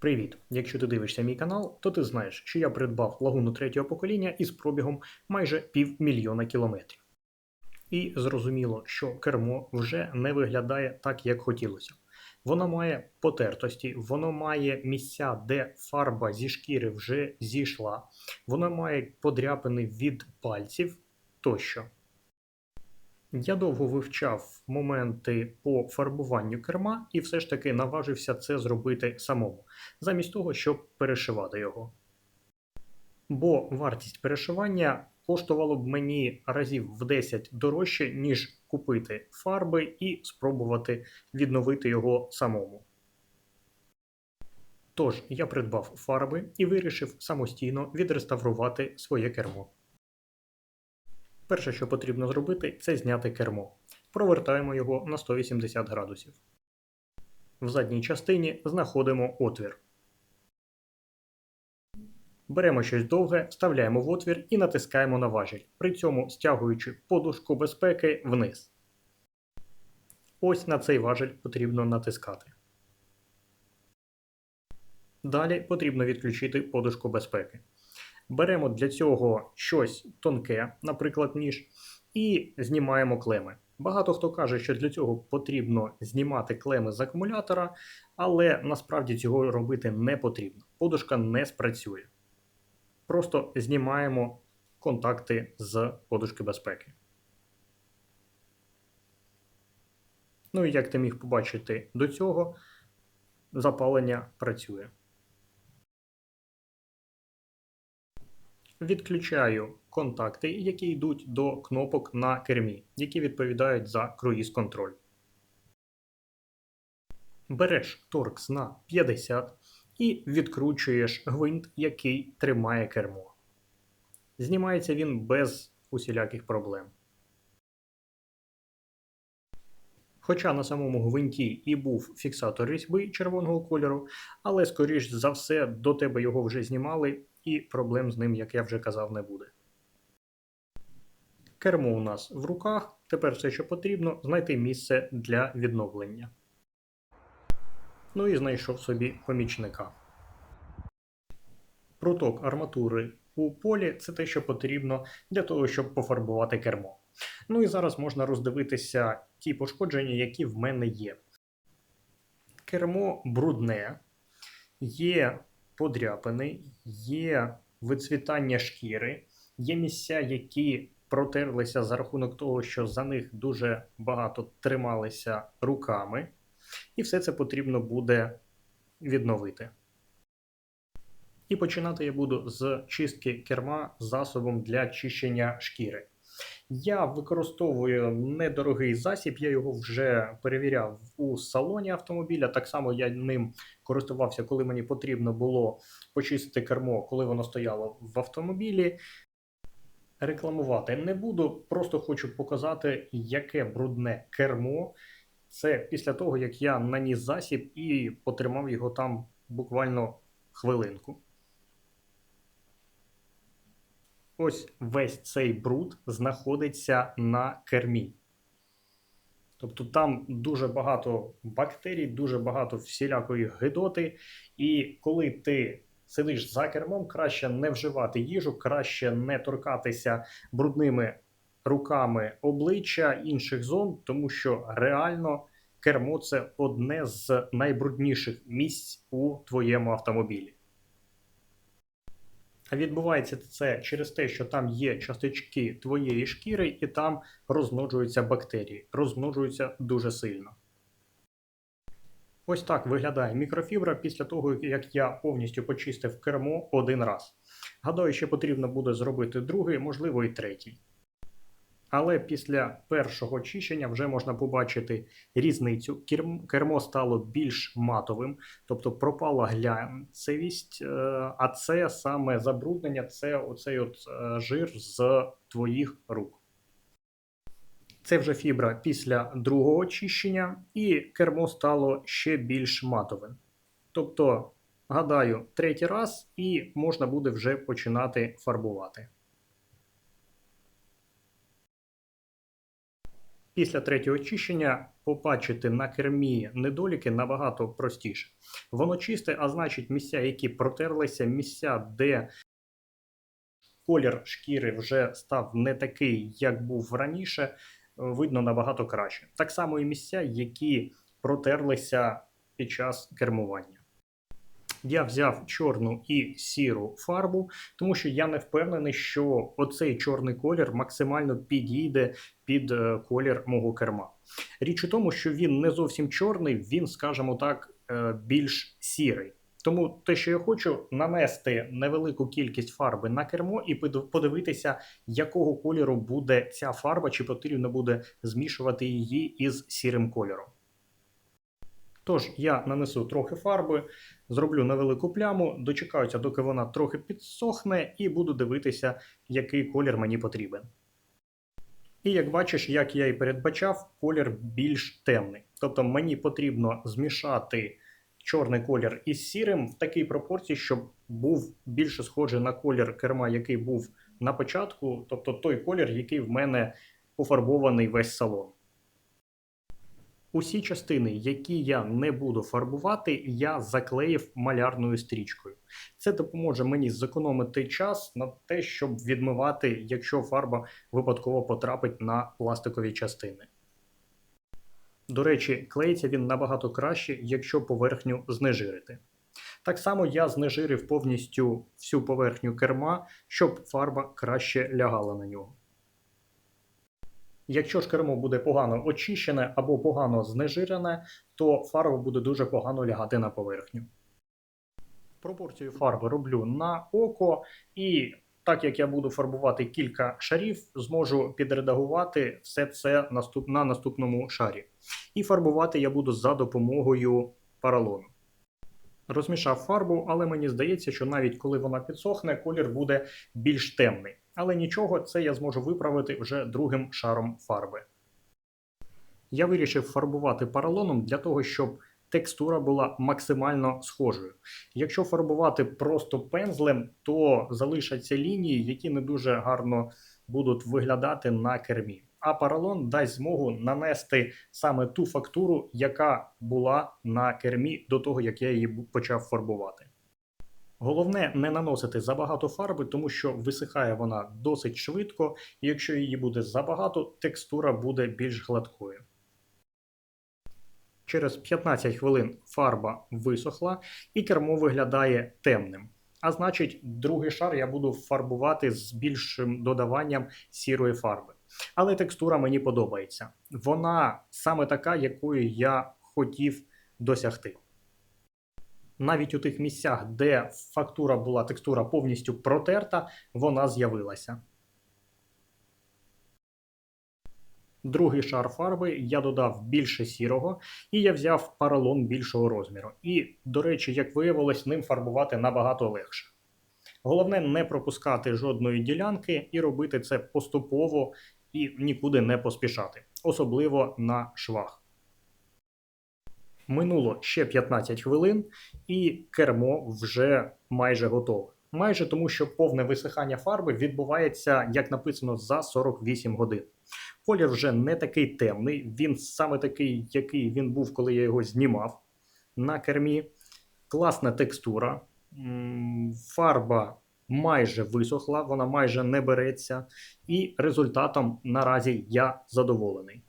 Привіт! Якщо ти дивишся мій канал, то ти знаєш, що я придбав лагуну третього покоління із пробігом майже 500 000 кілометрів. І зрозуміло, що кермо вже не виглядає так, як хотілося. Воно має потертості, воно має місця, де фарба зі шкіри вже зійшла, воно має подряпини від пальців тощо. Я довго вивчав моменти по фарбуванню керма і все ж таки наважився це зробити самому, замість того, щоб перешивати його. Бо вартість перешивання коштувало б мені разів в 10 дорожче, ніж купити фарби і спробувати відновити його самому. Тож, я придбав фарби і вирішив самостійно відреставрувати своє кермо. Перше, що потрібно зробити, це зняти кермо. Провертаємо його на 180 градусів. В задній частині знаходимо отвір. Беремо щось довге, вставляємо в отвір і натискаємо на важіль, при цьому стягуючи подушку безпеки вниз. Ось на цей важіль потрібно натискати. Далі потрібно відключити подушку безпеки. Беремо для цього щось тонке, наприклад, ніж, і знімаємо клеми. Багато хто каже, що для цього потрібно знімати клеми з акумулятора, але насправді цього робити не потрібно. Подушка не спрацює. Просто знімаємо контакти з подушки безпеки. Ну і як ти міг побачити до цього, запалення працює. Відключаю контакти, які йдуть до кнопок на кермі, які відповідають за круїз-контроль. Береш торкс на 50 і відкручуєш гвинт, який тримає кермо. Знімається він без усіляких проблем. Хоча на самому гвинті і був фіксатор різьби червоного кольору, але, скоріш за все, до тебе його вже знімали і проблем з ним, як я вже казав, не буде. Кермо у нас в руках, тепер все, що потрібно, знайти місце для відновлення. Ну і знайшов собі помічника. Пруток арматури у полі – це те, що потрібно для того, щоб пофарбувати кермо. Ну і зараз можна роздивитися ті пошкодження, які в мене є. Кермо брудне, є подряпини, є вицвітання шкіри, є місця, які протерлися за рахунок того, що за них дуже багато трималися руками. І все це потрібно буде відновити. І починати я буду з чистки керма засобом для чищення шкіри. Я використовую недорогий засіб, я його вже перевіряв у салоні автомобіля. Так само я ним користувався, коли мені потрібно було почистити кермо, коли воно стояло в автомобілі. Рекламувати не буду, просто хочу показати, яке брудне кермо. Це після того, як я наніс засіб і потримав його там буквально хвилинку. Ось весь цей бруд знаходиться на кермі. Тобто там дуже багато бактерій, дуже багато всілякої гидоти. І коли ти сидиш за кермом, краще не вживати їжу, краще не торкатися брудними руками обличчя інших зон, тому що реально кермо – це одне з найбрудніших місць у твоєму автомобілі. А відбувається це через те, що там є часточки твоєї шкіри і там розмножуються бактерії. Розмножуються дуже сильно. Ось так виглядає мікрофібра після того, як я повністю почистив кермо один раз. Гадаю, ще потрібно буде зробити другий, можливо і третій. Але після першого чищення вже можна побачити різницю. Кермо стало більш матовим, тобто пропала глянцевість, а це саме забруднення, це оцей жир з твоїх рук. Це вже фібра після другого чищення, і кермо стало ще більш матовим. Тобто, гадаю, третій раз і можна буде вже починати фарбувати. Після третього очищення побачити на кермі недоліки набагато простіше. Воно чисте, а значить місця, які протерлися, місця, де колір шкіри вже став не такий, як був раніше, видно набагато краще. Так само і місця, які протерлися під час кермування. Я взяв чорну і сіру фарбу, тому що я не впевнений, що оцей чорний колір максимально підійде під колір мого керма. Річ у тому, що він не зовсім чорний, він, скажімо так, більш сірий. Тому те, що я хочу, нанести невелику кількість фарби на кермо і подивитися, якого кольору буде ця фарба, чи потрібно буде змішувати її із сірим кольором. Тож, я нанесу трохи фарби, зроблю невелику пляму, дочекаюся, доки вона трохи підсохне, і буду дивитися, який колір мені потрібен. І як бачиш, як я і передбачав, колір більш темний. Тобто мені потрібно змішати чорний колір із сірим в такій пропорції, щоб був більше схожий на колір керма, який був на початку, тобто той колір, який в мене пофарбований весь салон. Усі частини, які я не буду фарбувати, я заклеїв малярною стрічкою. Це допоможе мені зекономити час на те, щоб відмивати, якщо фарба випадково потрапить на пластикові частини. До речі, клеїться він набагато краще, якщо поверхню знежирити. Так само я знежирив повністю всю поверхню керма, щоб фарба краще лягала на нього. Якщо ж кермо буде погано очищене або погано знежирене, то фарба буде дуже погано лягати на поверхню. Пропорцію фарби роблю на око, і так як я буду фарбувати кілька шарів, зможу підредагувати все це на наступному шарі. І фарбувати я буду за допомогою поролону. Розмішав фарбу, але мені здається, що навіть коли вона підсохне, колір буде більш темний. Але нічого, це я зможу виправити вже другим шаром фарби. Я вирішив фарбувати поролоном для того, щоб текстура була максимально схожою. Якщо фарбувати просто пензлем, то залишаться лінії, які не дуже гарно будуть виглядати на кермі. А поролон дасть змогу нанести саме ту фактуру, яка була на кермі до того, як я її почав фарбувати. Головне не наносити забагато фарби, тому що висихає вона досить швидко, і якщо її буде забагато, текстура буде більш гладкою. Через 15 хвилин фарба висохла і кермо виглядає темним. А значить, другий шар я буду фарбувати з більшим додаванням сірої фарби. Але текстура мені подобається. Вона саме така, якою я хотів досягти. Навіть у тих місцях, де текстура повністю протерта, вона з'явилася. Другий шар фарби я додав більше сірого, і я взяв поролон більшого розміру. І, до речі, як виявилось, ним фарбувати набагато легше. Головне не пропускати жодної ділянки і робити це поступово і нікуди не поспішати, особливо на швах. Минуло ще 15 хвилин, і кермо вже майже готове. Майже тому, що повне висихання фарби відбувається, як написано, за 48 годин. Колір вже не такий темний, він саме такий, який він був, коли я його знімав на кермі. Класна текстура, фарба майже висохла, вона майже не береться, і результатом наразі я задоволений.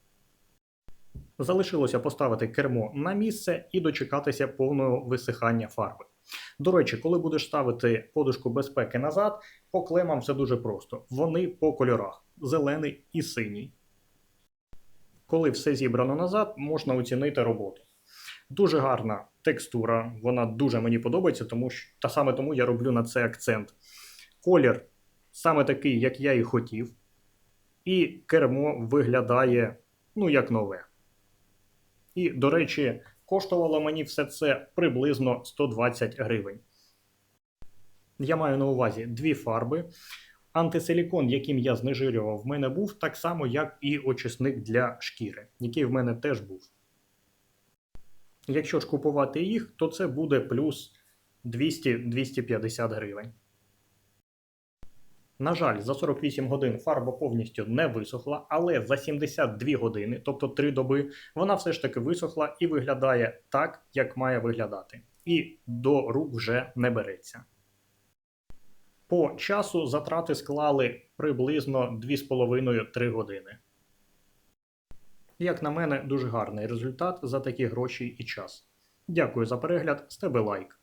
Залишилося поставити кермо на місце і дочекатися повного висихання фарби. До речі, коли будеш ставити подушку безпеки назад, по клемам все дуже просто. Вони по кольорах – зелений і синій. Коли все зібрано назад, можна оцінити роботу. Дуже гарна текстура, вона дуже мені подобається, саме тому я роблю на це акцент. Колір саме такий, як я і хотів. І кермо виглядає, як нове. І, до речі, коштувало мені все це приблизно 120 гривень. Я маю на увазі дві фарби. Антисилікон, яким я знежирював, в мене був, так само, як і очисник для шкіри, який в мене теж був. Якщо ж купувати їх, то це буде плюс 200-250 гривень. На жаль, за 48 годин фарба повністю не висохла, але за 72 години, тобто 3 доби, вона все ж таки висохла і виглядає так, як має виглядати. І до рук вже не береться. По часу затрати склали приблизно 2,5-3 години. Як на мене, дуже гарний результат за такі гроші і час. Дякую за перегляд, з тебе лайк.